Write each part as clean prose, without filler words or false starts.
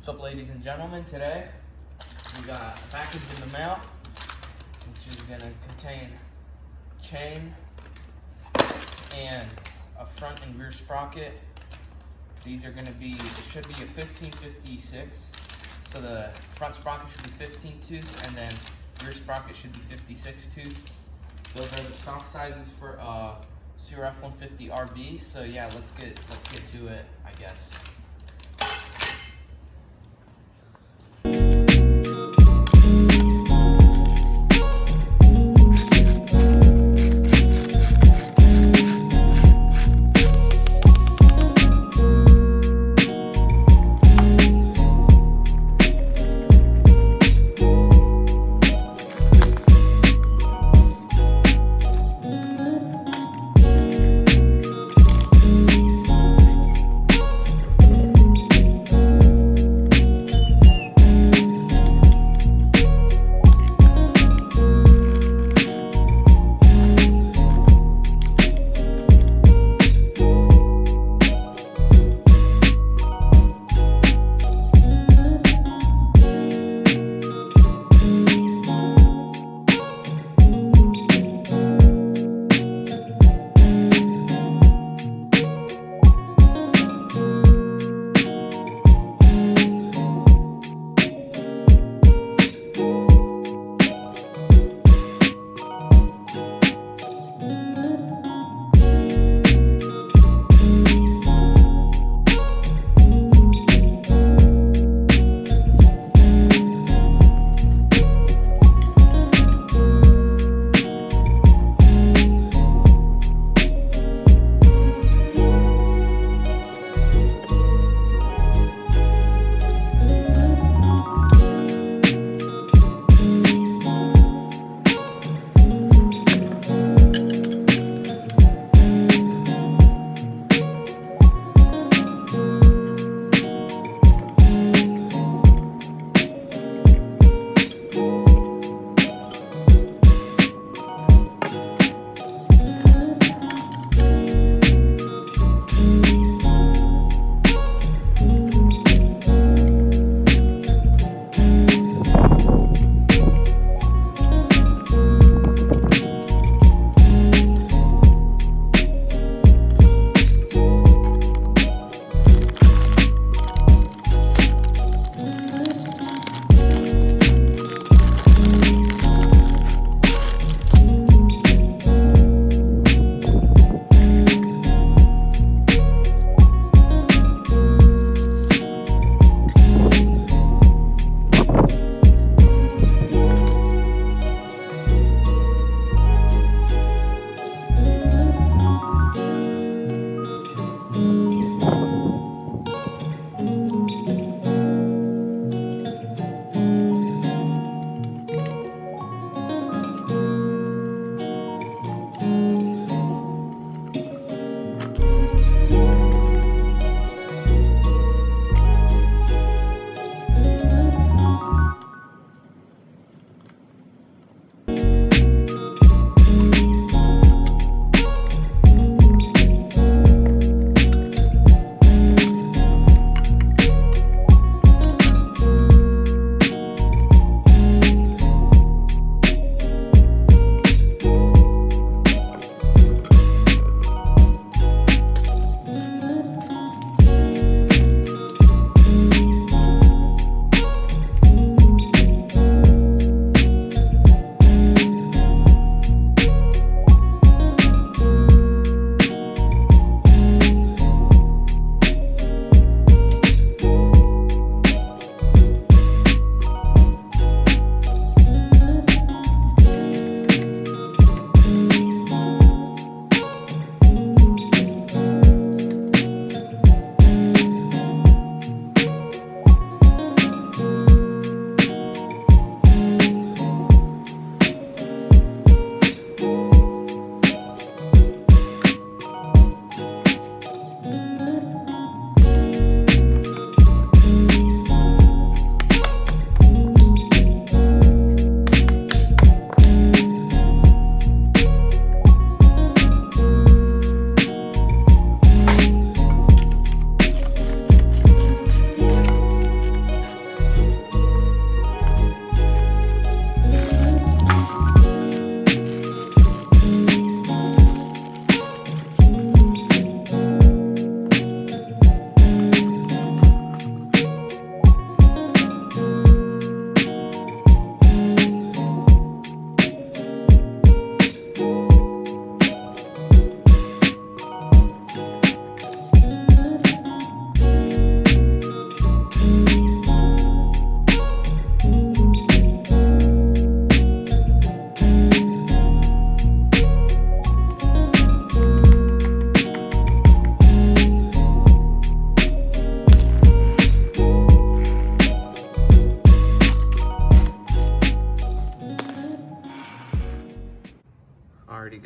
What's up, ladies and gentlemen? Today we got a package in the mail which is going to contain chain and a front and rear sprocket. These are going to be, it should be a 1556, so the front sprocket should be 15 tooth and then rear sprocket should be 56 tooth. Those are the stock sizes for CRF 150 RB. So yeah, let's get to it, I guess.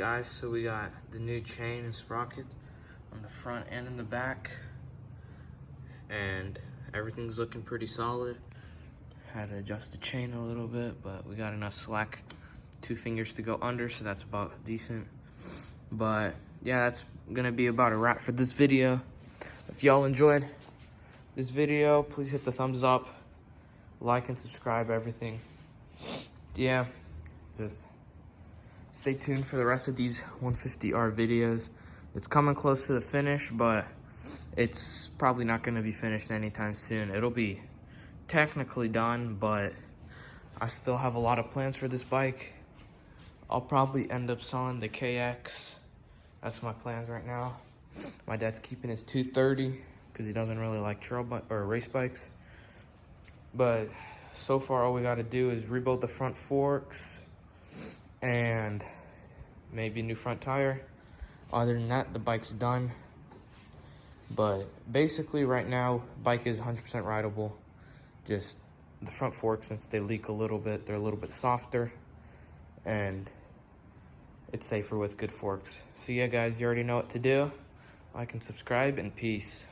guys, so we got the new chain and sprocket on the front and in the back, and everything's looking pretty solid. Had to adjust the chain a little bit, but we got enough slack, 2 fingers to go under, so that's about decent. But yeah, that's gonna be about a wrap for this video. If y'all enjoyed this video, please hit the thumbs up, like and subscribe, everything. Yeah, just stay tuned for the rest of these 150R videos. It's coming close to the finish, but it's probably not gonna be finished anytime soon. It'll be technically done, but I still have a lot of plans for this bike. I'll probably end up selling the KX. That's my plans right now. My dad's keeping his 230 because he doesn't really like race bikes. But so far, all we got to do is rebuild the front forks and maybe a new front tire. Other than that, the bike's done. But basically, right now, bike is 100% rideable. Just the front forks, since they leak a little bit, they're a little bit softer, and it's safer with good forks. So yeah, guys, you already know what to do. Like and subscribe, and peace.